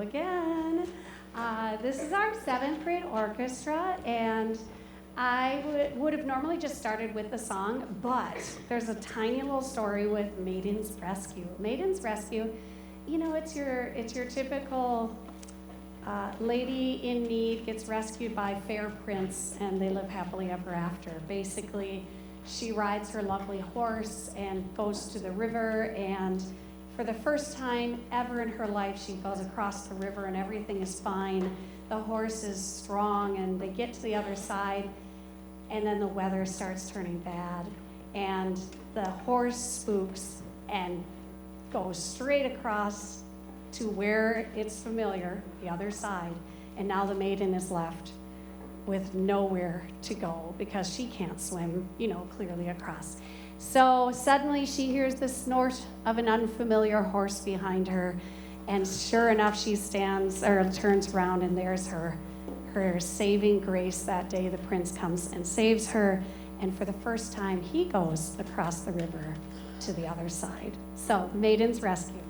Again. This is our 7th grade orchestra, and I would have normally just started with the song, but there's a tiny little story with Maiden's Rescue. Maiden's Rescue, you know, it's your typical lady in need gets rescued by fair prince, and they live happily ever after. Basically, she rides her lovely horse and goes to the river, and for the first time ever in her life, she goes across the river and everything is fine. The horse is strong, and they get to the other side, and then the weather starts turning bad, and the horse spooks and goes straight across to where it's familiar, the other side, and now the maiden is left with nowhere to go because she can't swim, clearly across. So suddenly she hears the snort of an unfamiliar horse behind her, and sure enough, she turns around, and there's her saving grace that day. The prince comes and saves her, and for the first time, he goes across the river to the other side. So, Maiden's Rescue.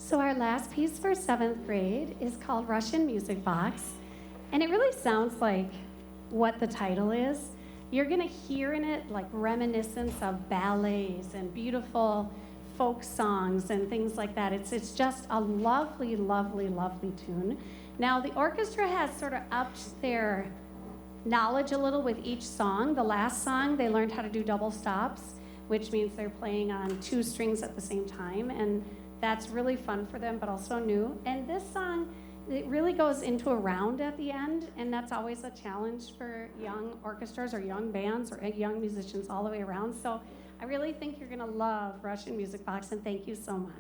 So our last piece for 7th grade is called Russian Music Box, and it really sounds like what the title is. You're gonna hear in it like reminiscence of ballets and beautiful folk songs and things like that. It's just a lovely, lovely, lovely tune. Now the orchestra has sort of upped their knowledge a little with each song. The last song, they learned how to do double stops, which means they're playing on 2 strings at the same time, and that's really fun for them, but also new. And this song, it really goes into a round at the end, and that's always a challenge for young orchestras or young bands or young musicians all the way around. So I really think you're gonna love Russian Music Box, and thank you so much.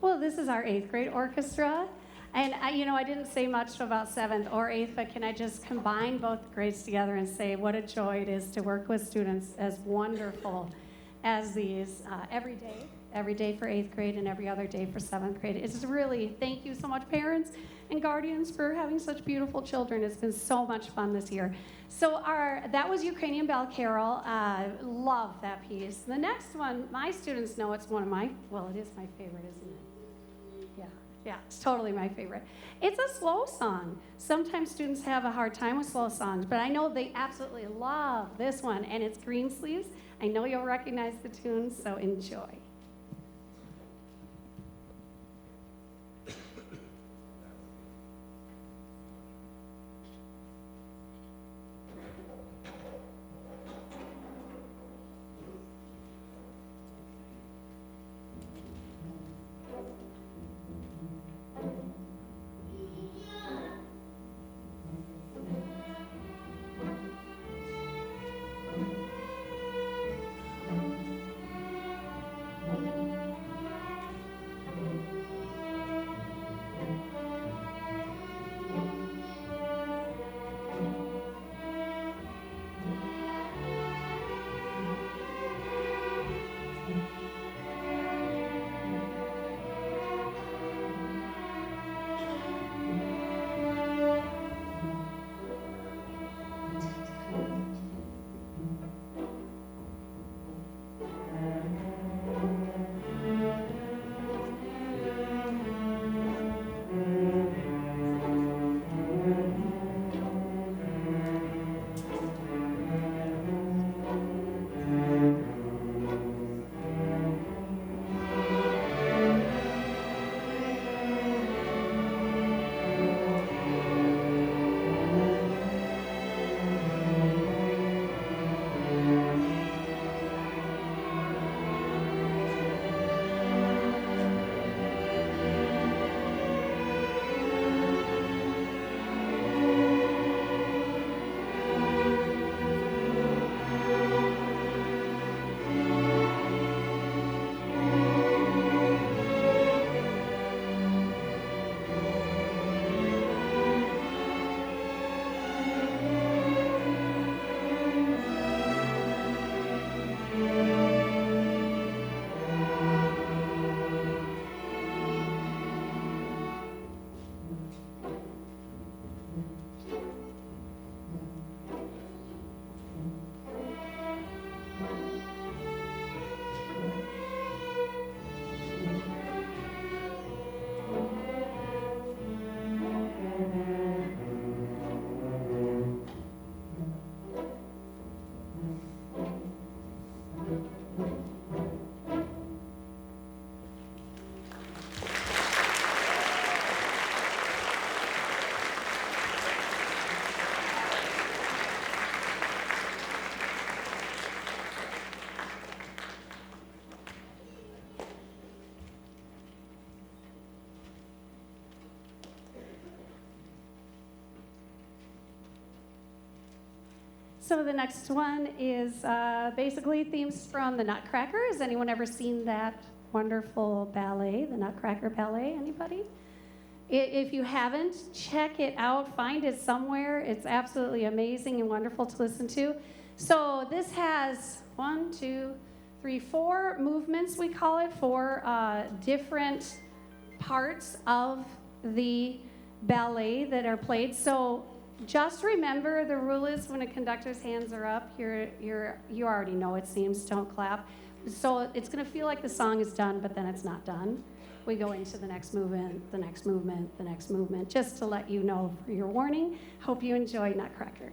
Well, this is our 8th grade orchestra. And I didn't say much about 7th or 8th, but can I just combine both grades together and say what a joy it is to work with students as wonderful as these every day for 8th grade and every other day for 7th grade. It's really, thank you so much, parents and guardians, for having such beautiful children. It's been so much fun this year. So that was Ukrainian Bell Carol. Love that piece. The next one, my students know it's one of my, well, it is my favorite, isn't it? Yeah, it's totally my favorite. It's a slow song. Sometimes students have a hard time with slow songs, but I know they absolutely love this one, and it's Greensleeves. I know you'll recognize the tune, so enjoy. So the next one is basically themes from the Nutcracker. Has anyone ever seen that wonderful ballet, the Nutcracker Ballet? Anybody? If you haven't, check it out. Find it somewhere. It's absolutely amazing and wonderful to listen to. So this has 1, 2, 3, 4 movements, we call it, 4 different parts of the ballet that are played. So just remember, the rule is when a conductor's hands are up, you already know it seems, don't clap. So it's going to feel like the song is done, but then it's not done. We go into the next movement, the next movement, the next movement, just to let you know for your warning. Hope you enjoy Nutcracker.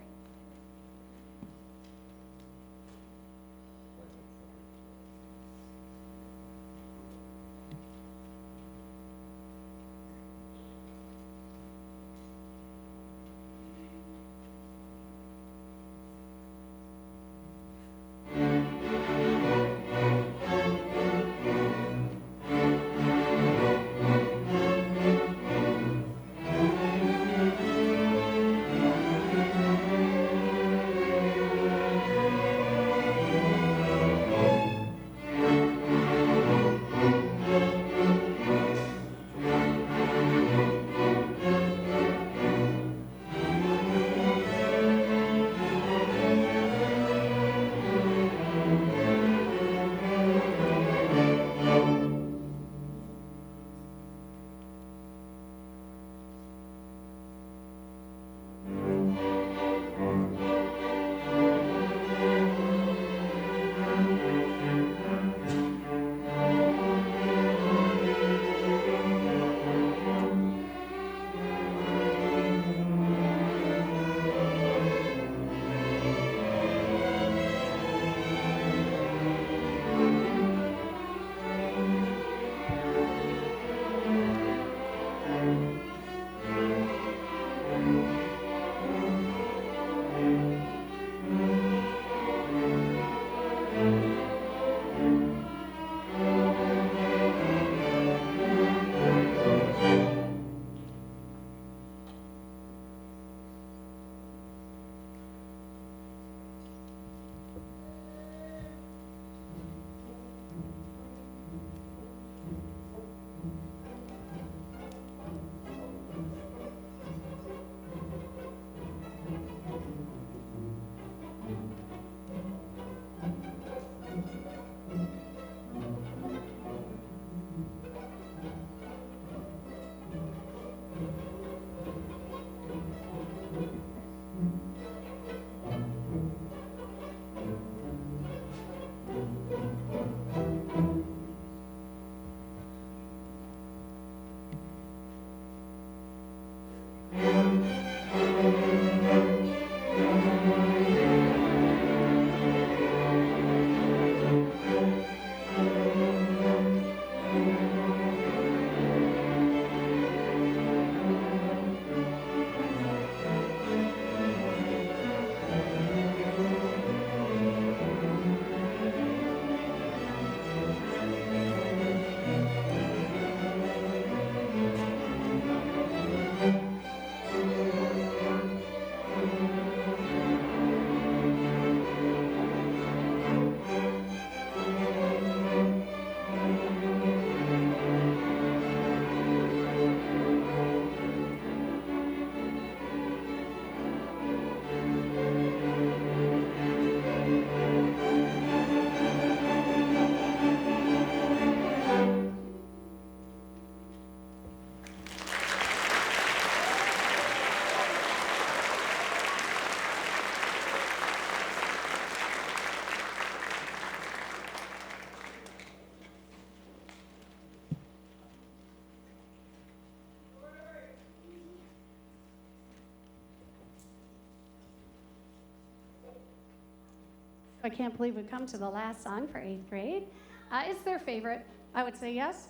I can't believe we've come to the last song for 8th grade. It's their favorite. I would say yes.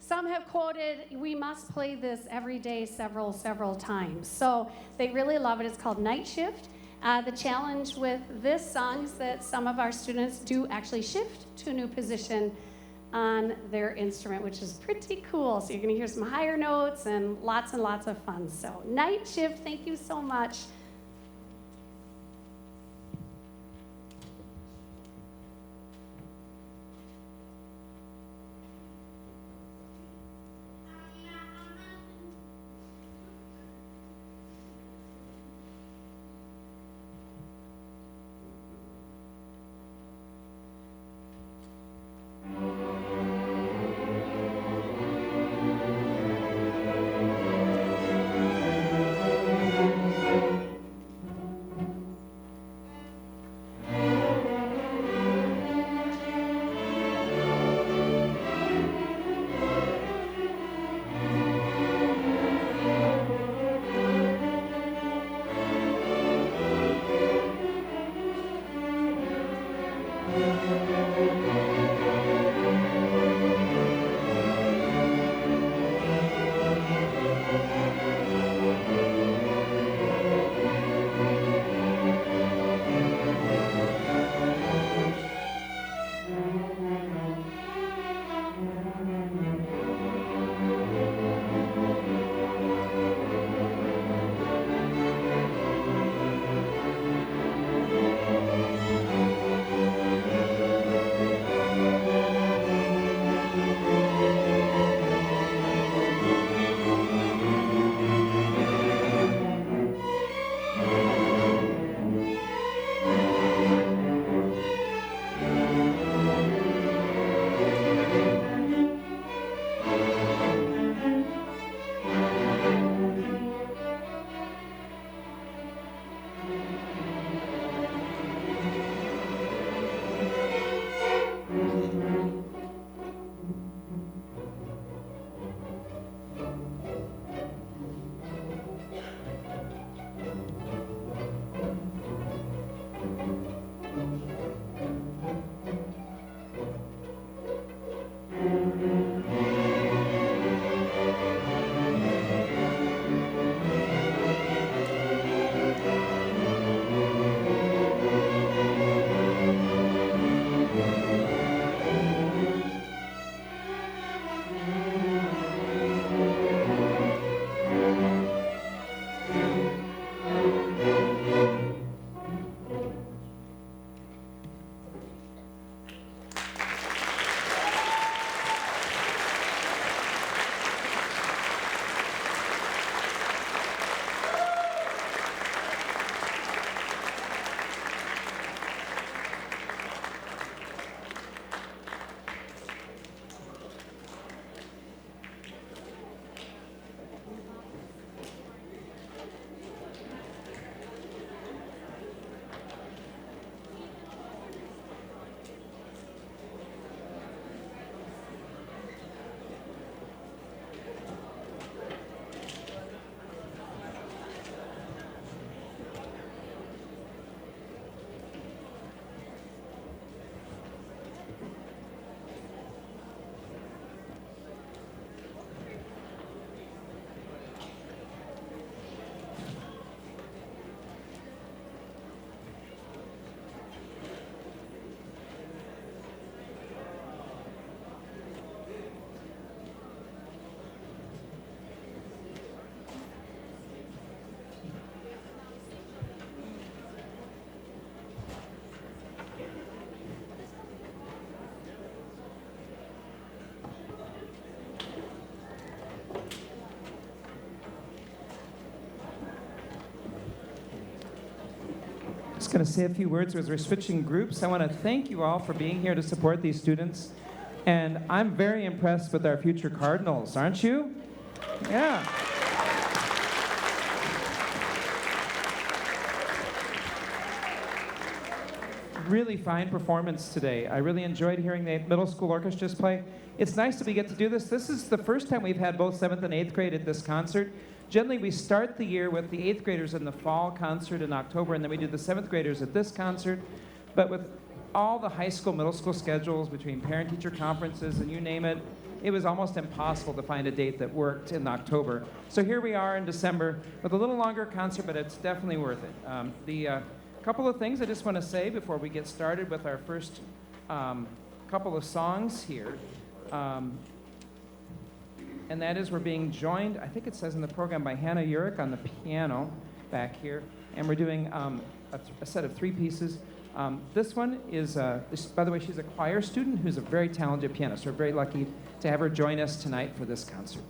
Some have quoted, we must play this every day several times. So they really love it. It's called Night Shift. The challenge with this song is that some of our students do actually shift to a new position on their instrument, which is pretty cool. So you're going to hear some higher notes and lots of fun. So Night Shift, thank you so much. Just going to say a few words as we're switching groups. I want to thank you all for being here to support these students. And I'm very impressed with our future Cardinals, aren't you? Yeah. Really fine performance today. I really enjoyed hearing the middle school orchestras play. It's nice that we get to do this. This is the first time we've had both 7th and 8th grade at this concert. Generally, we start the year with the 8th graders in the fall concert in October, and then we do the 7th graders at this concert. But with all the high school, middle school schedules between parent-teacher conferences and you name it, it was almost impossible to find a date that worked in October. So here we are in December with a little longer concert, but it's definitely worth it. The couple of things I just want to say before we get started with our first couple of songs here. And that is we're being joined, I think it says in the program, by Hannah Urich on the piano back here. And we're doing a set of 3 pieces. This one is, by the way, she's a choir student who's a very talented pianist. We're very lucky to have her join us tonight for this concert.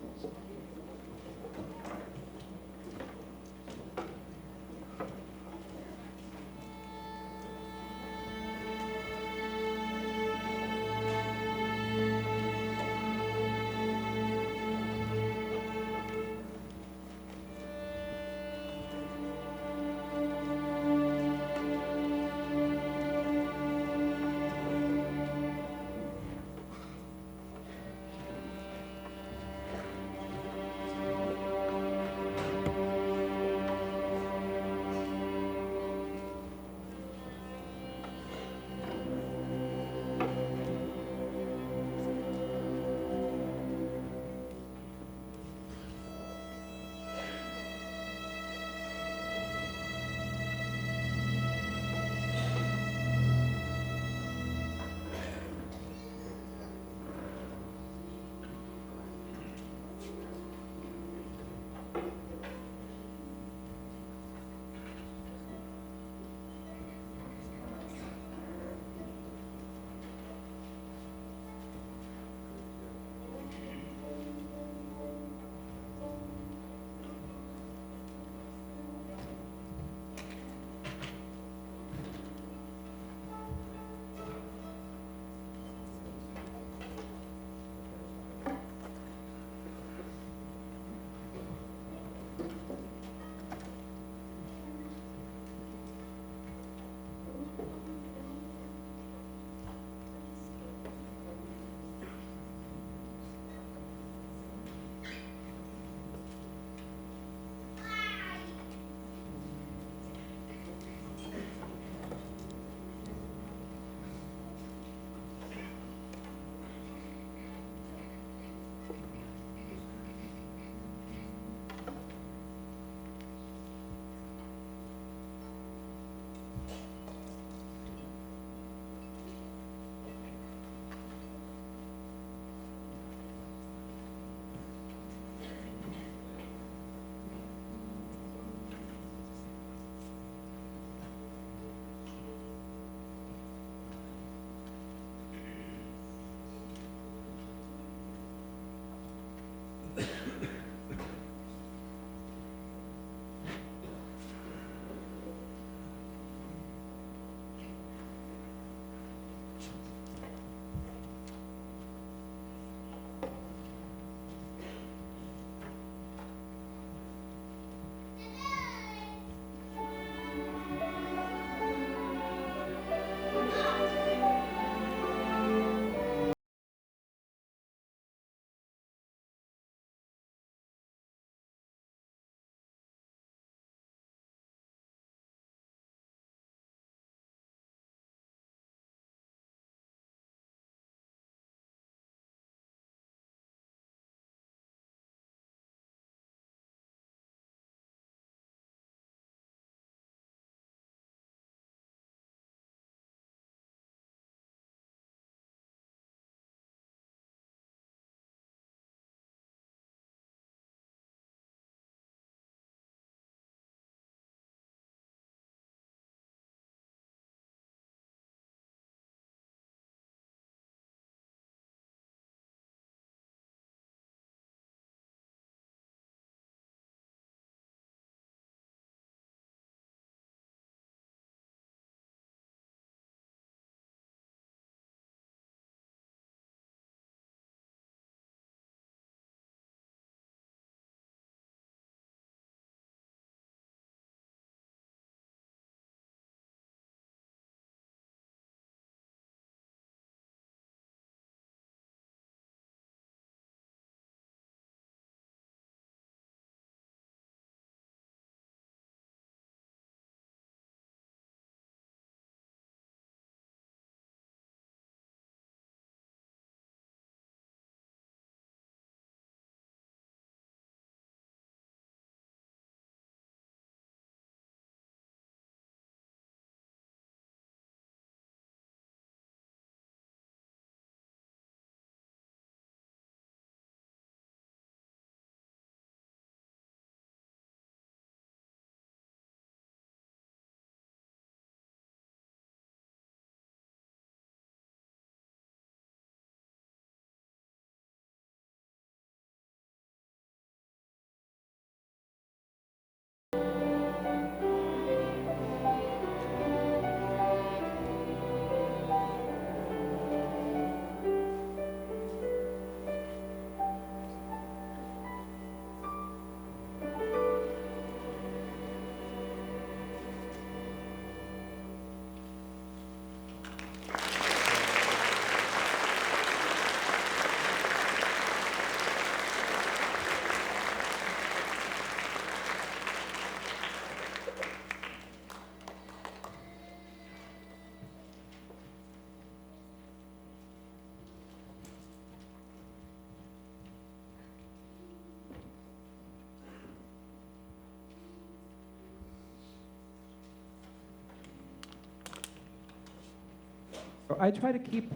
I try to keep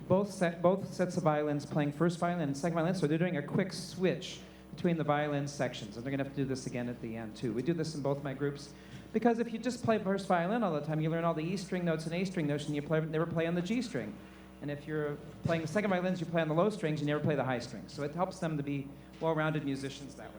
both sets of violins playing first violin and second violin, so they're doing a quick switch between the violin sections, and they're going to have to do this again at the end too. We do this in both my groups, because if you just play first violin all the time, you learn all the E string notes and A string notes, and you never play on the G string. And if you're playing the second violins, you play on the low strings, you never play the high strings. So it helps them to be well-rounded musicians that way.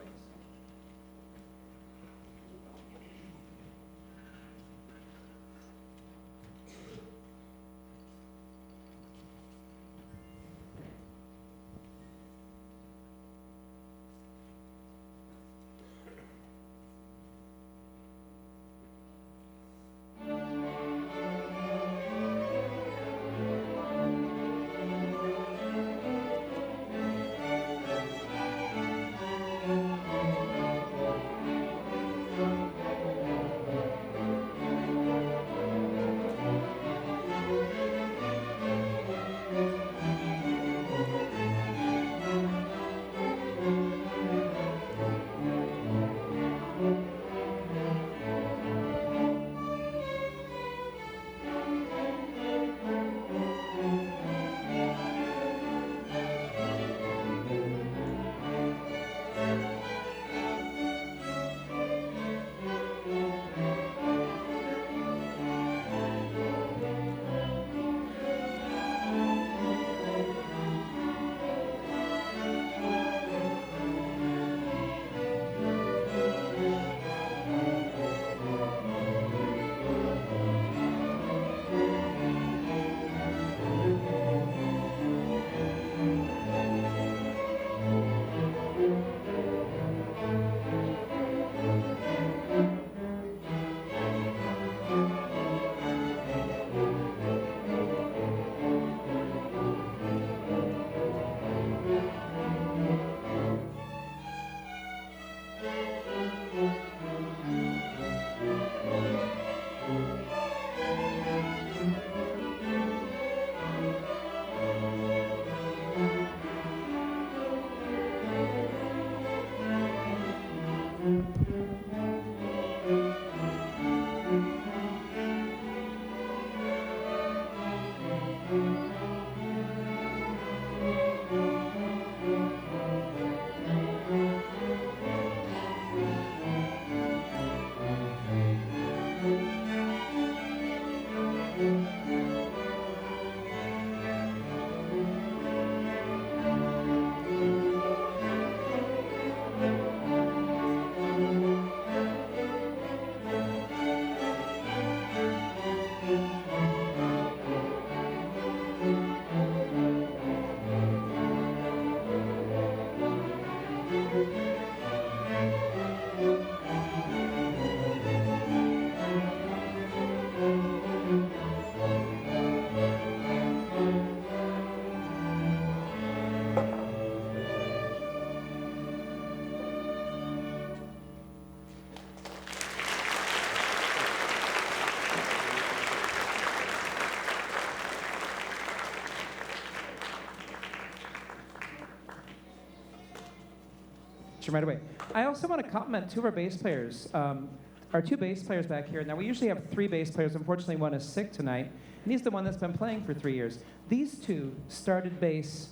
Right away. I also want to compliment two of our bass players. Our two bass players back here. Now, we usually have three bass players. Unfortunately, one is sick tonight, and he's the one that's been playing for 3 years. These two started bass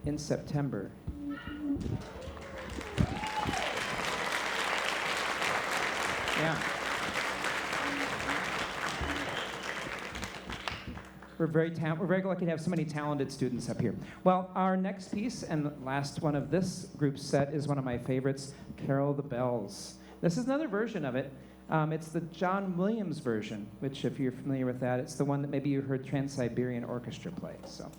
in September. Yeah. We're very lucky to have so many talented students up here. Well, our next piece and the last one of this group's set is one of my favorites, Carol the Bells. This is another version of it. It's the John Williams version, which, if you're familiar with that, it's the one that maybe you heard Trans-Siberian Orchestra play. So.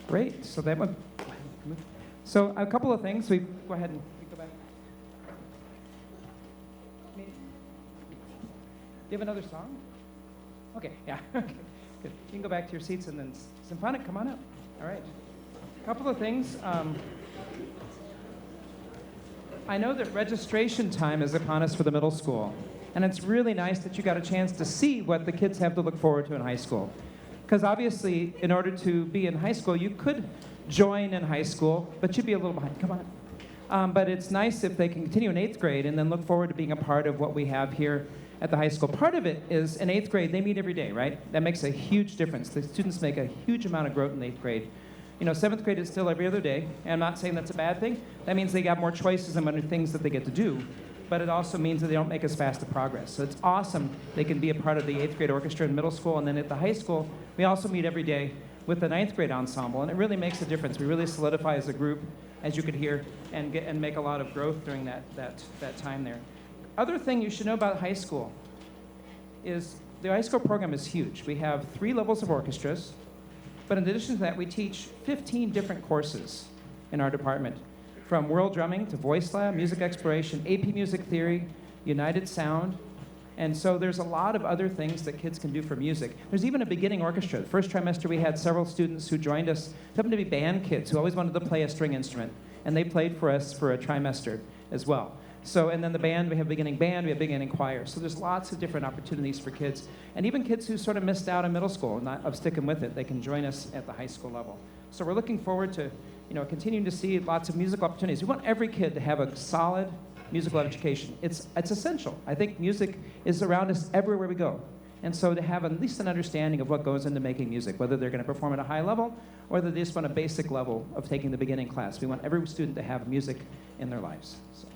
Great. So that one. So a couple of things. We go ahead and go back. Do you have another song? Okay. Yeah. Okay. Good. You can go back to your seats and then Symphonic, come on up. All right. A couple of things. I know that registration time is upon us for the middle school, and it's really nice that you got a chance to see what the kids have to look forward to in high school. Because obviously, in order to be in high school, you could join in high school, but you'd be a little behind. Come on. But it's nice if they can continue in 8th grade and then look forward to being a part of what we have here at the high school. Part of it is in 8th grade, they meet every day, right? That makes a huge difference. The students make a huge amount of growth in 8th grade. 7th grade is still every other day, and I'm not saying that's a bad thing. That means they got more choices and other things that they get to do, but it also means that they don't make as fast a progress. So it's awesome they can be a part of the 8th grade orchestra in middle school, and then at the high school, we also meet every day with the 9th grade ensemble, and it really makes a difference. We really solidify as a group, as you could hear, and make a lot of growth during that time there. Other thing you should know about high school is the high school program is huge. We have 3 levels of orchestras, but in addition to that, we teach 15 different courses in our department, from world drumming to voice lab, music exploration, AP music theory, United Sound. And so there's a lot of other things that kids can do for music. There's even a beginning orchestra. The first trimester, we had several students who joined us, happened to be band kids who always wanted to play a string instrument. And they played for us for a trimester as well. So, and then the band, we have beginning band, we have beginning choir. So there's lots of different opportunities for kids. And even kids who sort of missed out in middle school, not of sticking with it, they can join us at the high school level. So we're looking forward to, continuing to see lots of musical opportunities. We want every kid to have a solid musical education. It's essential. I think music is around us everywhere we go. And so to have at least an understanding of what goes into making music, whether they're going to perform at a high level or whether they just want a basic level of taking the beginning class. We want every student to have music in their lives. So.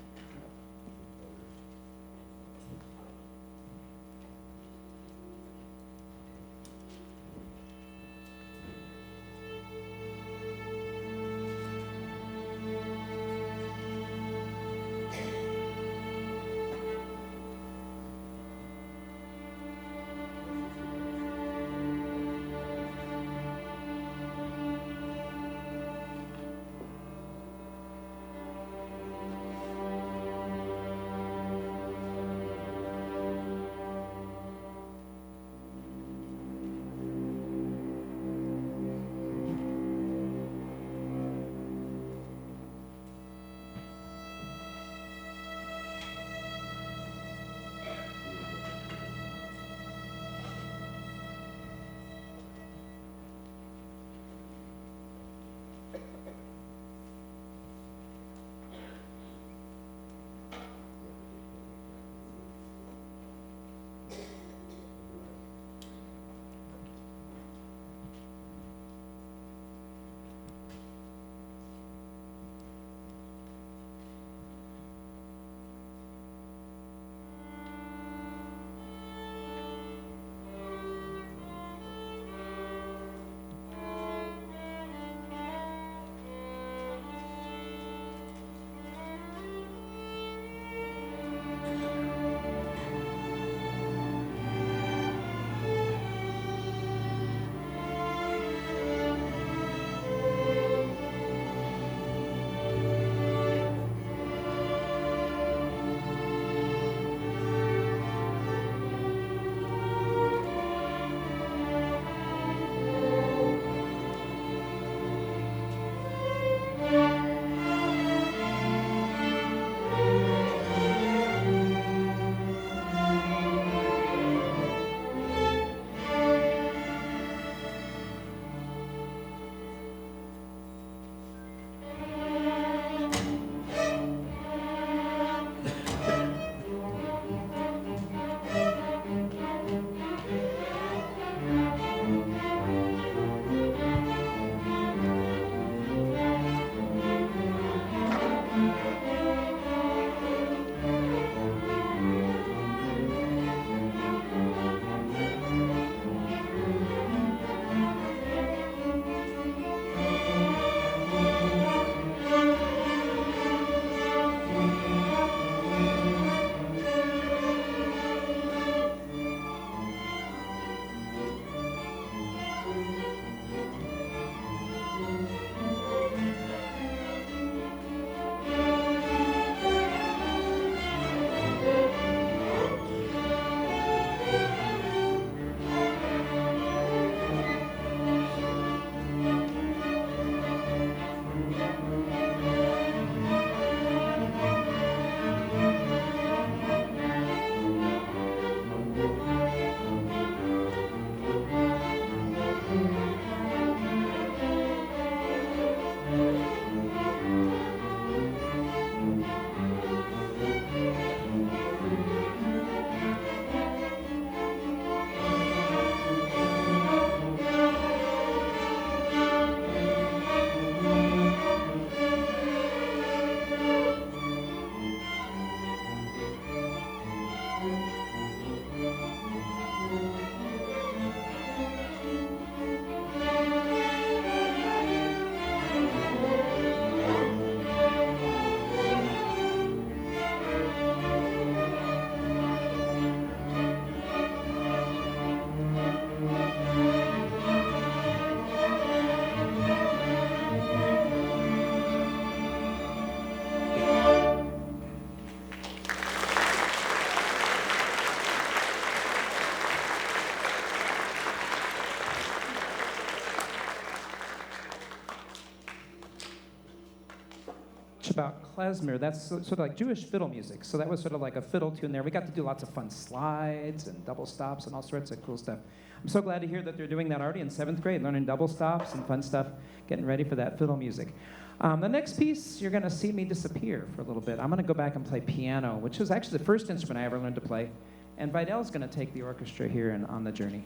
klezmer. That's sort of like Jewish fiddle music. So that was sort of like a fiddle tune there. We got to do lots of fun slides and double stops and all sorts of cool stuff. I'm so glad to hear that they're doing that already in 7th grade, learning double stops and fun stuff, getting ready for that fiddle music. The next piece, you're going to see me disappear for a little bit. I'm going to go back and play piano, which was actually the first instrument I ever learned to play. And Vidal's going to take the orchestra here and on the journey.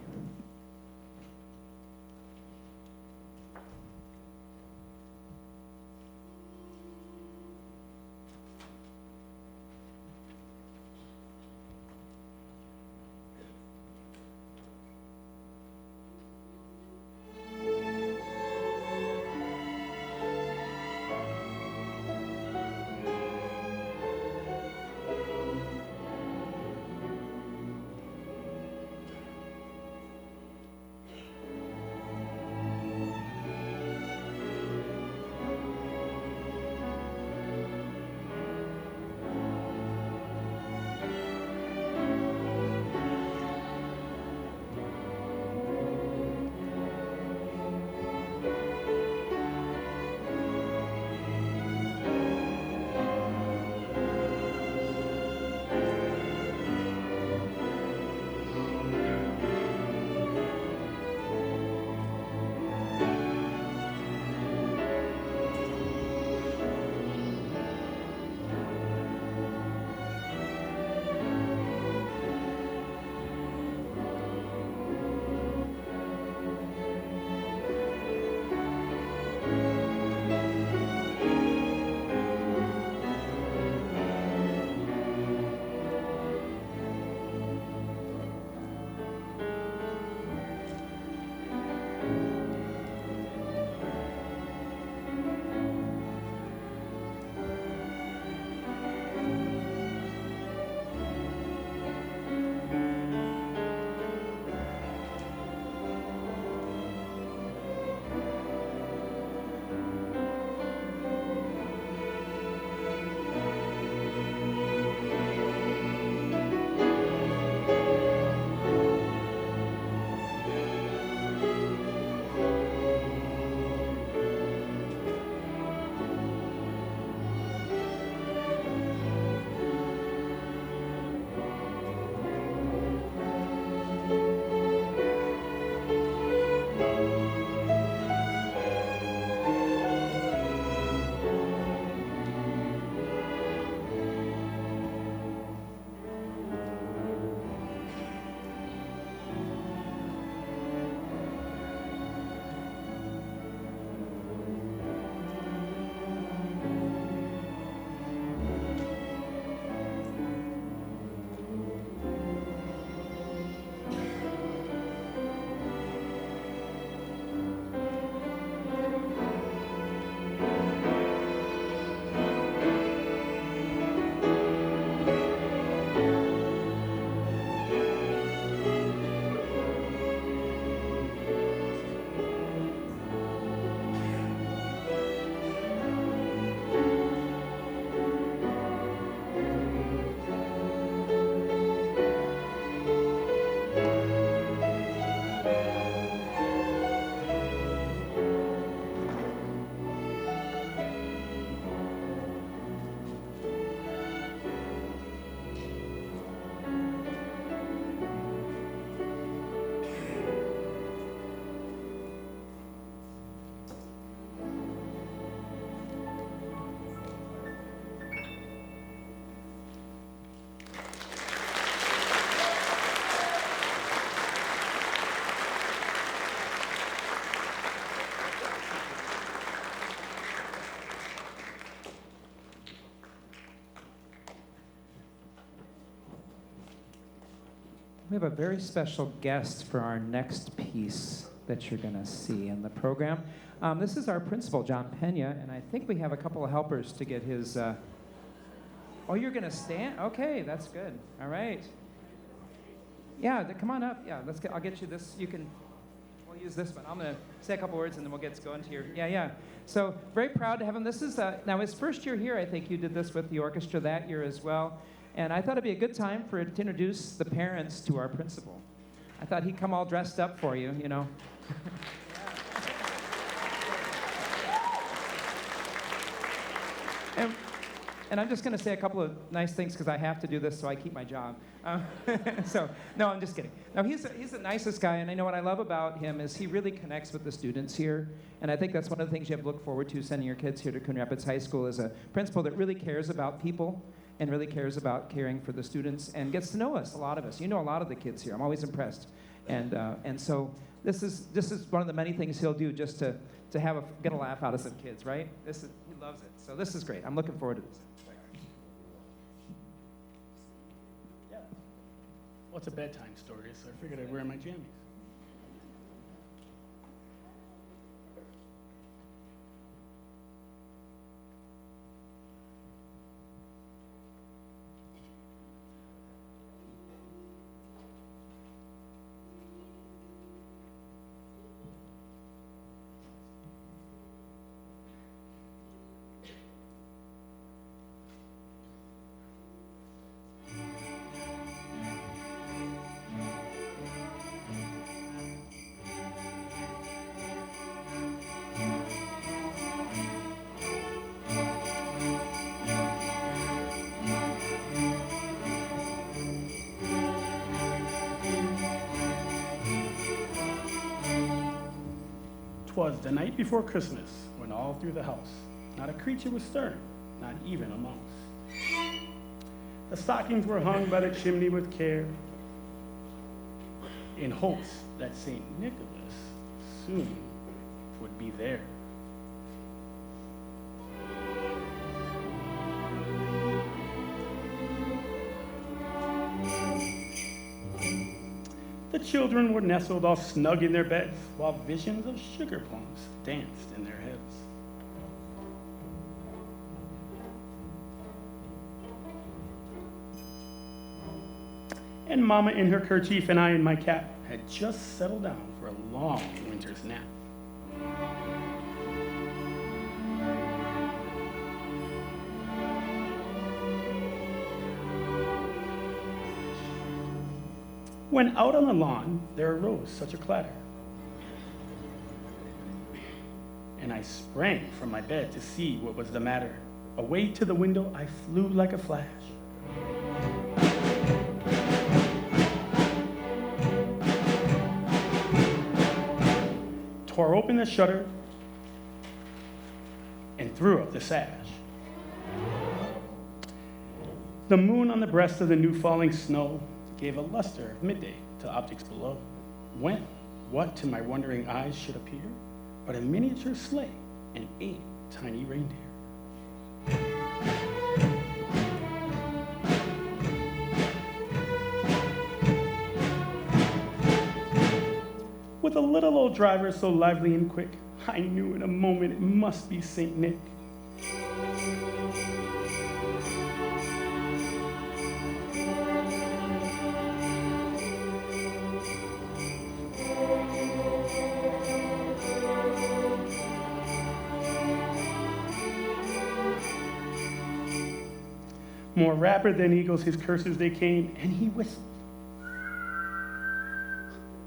We have a very special guest for our next piece that you're going to see in the program. This is our principal, John Pena, and I think we have a couple of helpers to get his... Oh, you're going to stand? Okay, that's good. All right. Yeah, come on up. Yeah, I'll get you this. We'll use this one. I'm going to say a couple words, and then we'll get going to your... Yeah. So very proud to have him. This is, now his first year here, I think you did this with the orchestra that year as well. And I thought it'd be a good time to introduce the parents to our principal. I thought he'd come all dressed up for you, you know. And I'm just going to say a couple of nice things because I have to do this so I keep my job. So, no, I'm just kidding. No, he's the nicest guy, and I know what I love about him is he really connects with the students here. And I think that's one of the things you have to look forward to sending your kids here to Coon Rapids High School is a principal that really cares about people and really cares about caring for the students and gets to know us, a lot of us. You know a lot of the kids here. I'm always impressed. And so this is one of the many things he'll do just to get a laugh out of some kids, right? He loves it. So this is great. I'm looking forward to this. Yeah. Well, it's a bedtime story, so I figured I'd wear my jammies. Was the night before Christmas, when all through the house, not a creature was stirring, not even a mouse. The stockings were hung by the chimney with care, in hopes that St. Nicholas soon would be there. The children were nestled all snug in their beds, while visions of sugar plums danced in their heads. And Mama in her kerchief and I in my cap had just settled down for a long winter's nap. When out on the lawn, there arose such a clatter. And I sprang from my bed to see what was the matter. Away to the window, I flew like a flash. Tore open the shutter and threw up the sash. The moon on the breast of the new falling snow gave a luster of midday to optics below, when what to my wondering eyes should appear but a miniature sleigh and 8 tiny reindeer. With a little old driver so lively and quick, I knew in a moment it must be St. Nick. More rapid than eagles, his curses they came, and he whistled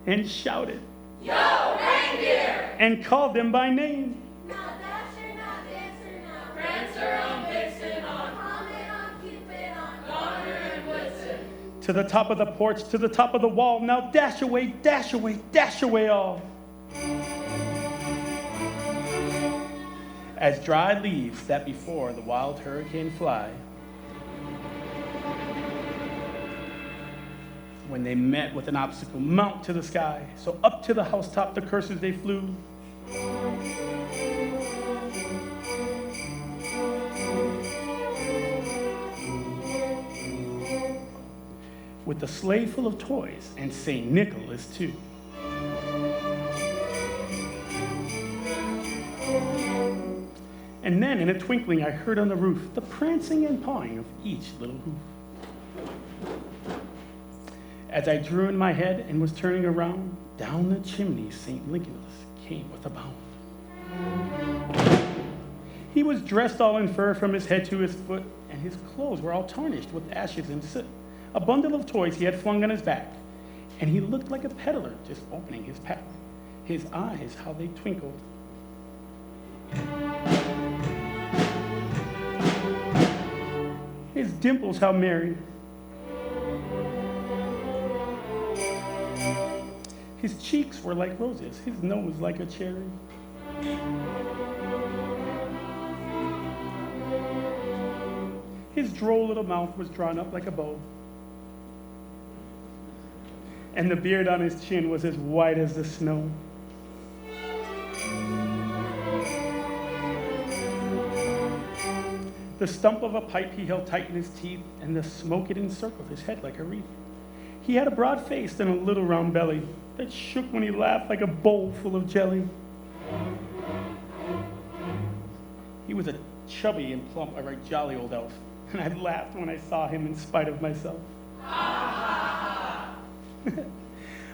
and shouted, "Yo, reindeer!" and called them by name. Not Dasher, not Dancer, not Prancer, on Vixen, on Comet, on Cupid, on Donner and Blitzen. To the top of the porch, to the top of the wall, now dash away, dash away, dash away all. As dry leaves that before the wild hurricane fly, when they met with an obstacle, mount to the sky. So up to the housetop the curses they flew. With the sleigh full of toys and St. Nicholas too. And then in a twinkling I heard on the roof the prancing and pawing of each little hoof. As I drew in my head and was turning around, down the chimney St. Nicholas came with a bound. He was dressed all in fur from his head to his foot, and his clothes were all tarnished with ashes and soot. A bundle of toys he had flung on his back, and he looked like a peddler just opening his pack. His eyes, how they twinkled. dimples how merry. His cheeks were like roses, his nose like a cherry. His droll little mouth was drawn up like a bow. And the beard on his chin was as white as the snow. The stump of a pipe he held tight in his teeth, and the smoke it encircled his head like a wreath. He had a broad face and a little round belly that shook when he laughed like a bowl full of jelly. He was a chubby and plump, a right jolly old elf, and I laughed when I saw him in spite of myself.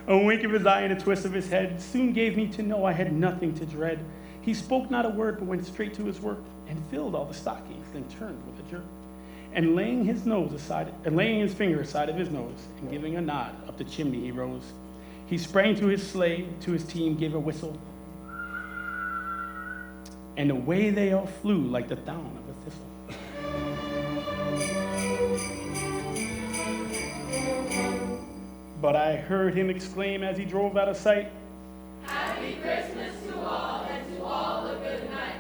A wink of his eye and a twist of his head soon gave me to know I had nothing to dread. He spoke not a word, but went straight to his work and filled all the stockings, then turned with a jerk. And laying his finger aside of his nose, and giving a nod up the chimney he rose. He sprang to his sleigh, to his team gave a whistle, and away they all flew like the down of a thistle. But I heard him exclaim as he drove out of sight, Happy Christmas to all, and to all a good night.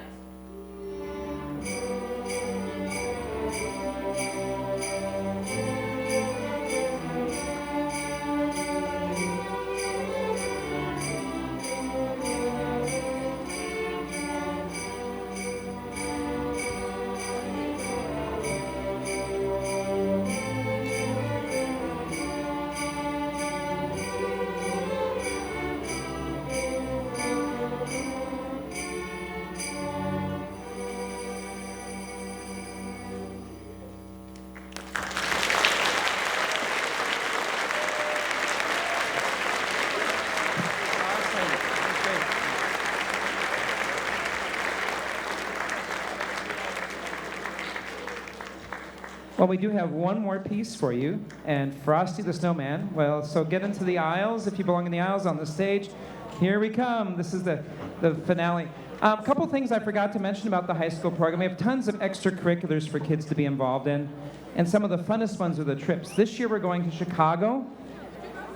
Well, we do have one more piece for you, and Frosty the Snowman. Well, so get into the aisles, if you belong in the aisles on the stage. Here we come. This is the finale. A couple things I forgot to mention about the high school program. We have tons of extracurriculars for kids to be involved in, and some of the funnest ones are the trips. This year we're going to Chicago,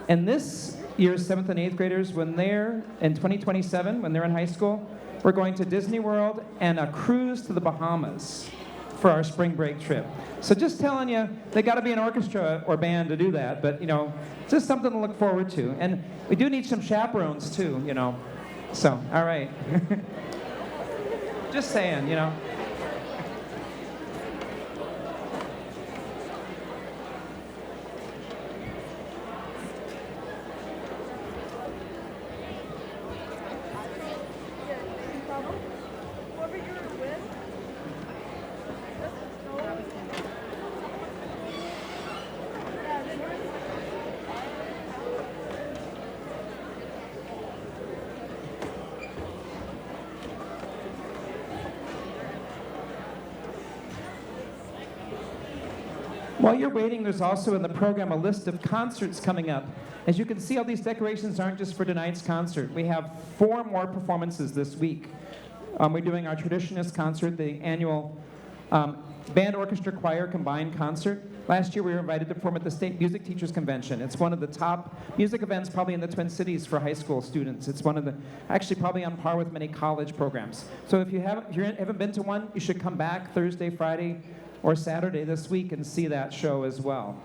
and this year's 7th and 8th graders, when they're in 2027, when they're in high school, we're going to Disney World and a cruise to the Bahamas for our spring break trip. So just telling you, they got to be an orchestra or band to do that, but, you know, just something to look forward to. And we do need some chaperones, too, you know. So, all right. Just saying, you know. While you're waiting, there's also in the program a list of concerts coming up. As you can see, all these decorations aren't just for tonight's concert. We have 4 more performances this week. We're doing our Traditionist concert, the annual band orchestra choir combined concert. Last year we were invited to perform at the State Music Teachers Convention. It's one of the top music events probably in the Twin Cities for high school students. It's one of the, actually probably on par with many college programs. So if you haven't been to one, you should come back Thursday, Friday, or Saturday this week and see that show as well.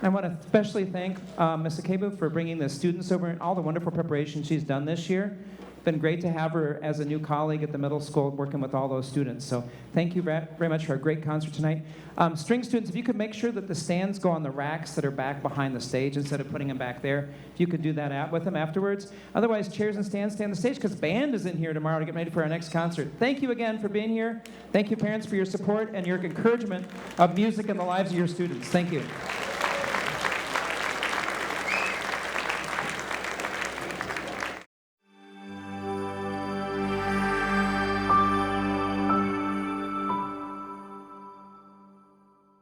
I want to especially thank Ms. Akebu for bringing the students over and all the wonderful preparation she's done this year. Been great to have her as a new colleague at the middle school working with all those students. So thank you very much for a great concert tonight. String students, if you could make sure that the stands go on the racks that are back behind the stage instead of putting them back there, if you could do that out with them afterwards. Otherwise, chairs and stands stay on the stage because band is in here tomorrow to get ready for our next concert. Thank you again for being here. Thank you, parents, for your support and your encouragement of music in the lives of your students. Thank you.